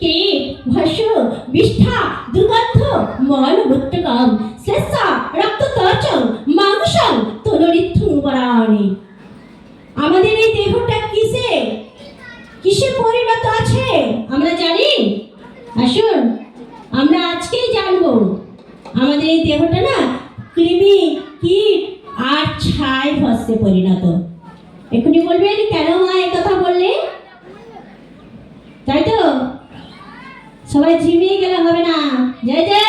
কীট ভস্য বিষ্ঠা দুর্গন্ধ মলমূত্রকম শ্লেষা রক্তত্বচং মাংসং তনুরিত্থং পরাণি। আমাদের এই দেহটা কিসে পরিণত আছে আমরা জানি? আসুন আমরা আজকেই জানবো। আমাদের এই দেহটা না কৃমি কীট আর ছাই ভস্যে পরিণত। এখনই বলবেন কেন মা এই কথা বললে, তাই তো? সবাই ঝিমিয়ে গেলে হবে না। জয় জয়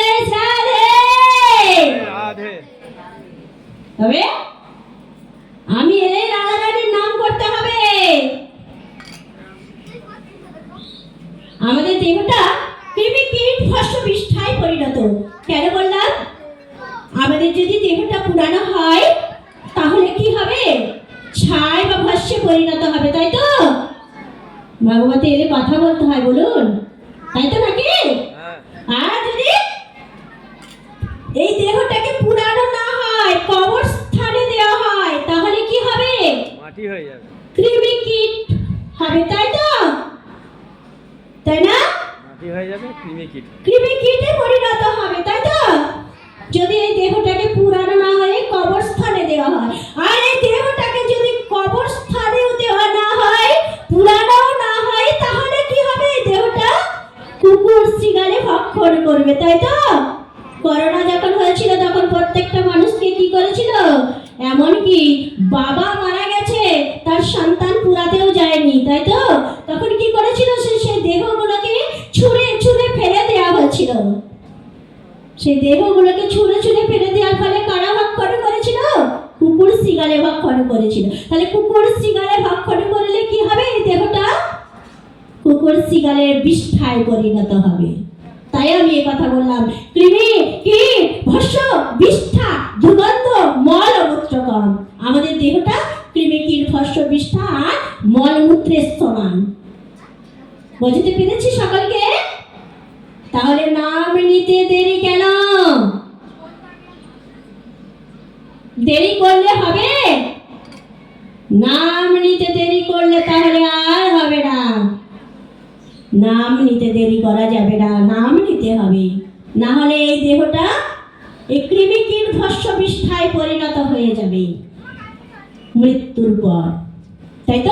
রাধে। তবে আমি এলে রাধা রানীর নাম করতে হবে। আমাদের দেহটা কৃমি কীট ভস্য বিষ্ঠায় পরিণত। কেন বললাম? আমাদের যদি দেহটা পুরানো হয় তাহলে কি হবে? ছাই বা ভস্যে পরিণত হবে, তাই তো? ভগবতী এলে কথা বলতে হয়, বলুন, তাই তো নাকি? আর যদি এই দেহটাকে পুরানো না হয়, কবর স্থানে দেওয়া হয়, তাহলে কি হবে? মাটি হয়ে যাবে, কৃমি কীট হবে, তাই তো? তাই না? মাটি হয়ে যাবে, কৃমি কীটে পরিণত হবে, তাই তো? যদি এই দেহটাকে পুরানো না হয়ে কবর স্থানে দেওয়া হয়, আর এই দেহটাকে যদি কবর স্থানেও দেওয়া না হয়, পুরানো না হয়, তাহলে কি হবে? এই দেহটা কুকুর শৃগালে ভক্ষণ করবে, তাই তো? করোনা যখন হয়েছিল তখন প্রত্যেকটা মানুষকে কি করেছিল? এমনকি বাবা মারা গেছে তার সন্তান পুরাতেও যায়নি, তাই তো? তখন কি করেছিল? সেই দেহগুলোকে ছুঁড়ে ছুঁড়ে ফেলে দেওয়া হয়েছিল। সেই দেহগুলোকে ছুঁড়ে ছুঁড়ে ফেলে দেওয়ার ফলে কারা ভক্ষণ করেছিল? কুকুর শৃগালে ভক্ষণ করেছিল। তাহলে কুকুর শৃগালে ভক্ষণ করলে কি হবে? এই দেহটা কুকুর শৃগালের বিষ্ঠায় পরিণত হবে। তাই আমি এই কথা বললাম, কৃমি কীট ভস্য বিষ্ঠা দুর্গন্ধ মলমূত্রকম। আমাদের দেহটা কৃমি কীট ভস্য বিষ্ঠা আর মলমূত্রের সমান। বুঝতে পেরেছি সকলকে? তাহলে নাম নিতে দেরি কেন? দেরি করলে হবে? নাম নিতে দেরি করলে তাহলে আর হবে না। নাম নিতে দেরি করা যাবে না, নাম নিতে হবে। না হলে এই দেহটা এই কৃমি কীট ভস্য বিষ্ঠায় পরিণত হয়ে যাবে মৃত্যুর পর, তাই তো?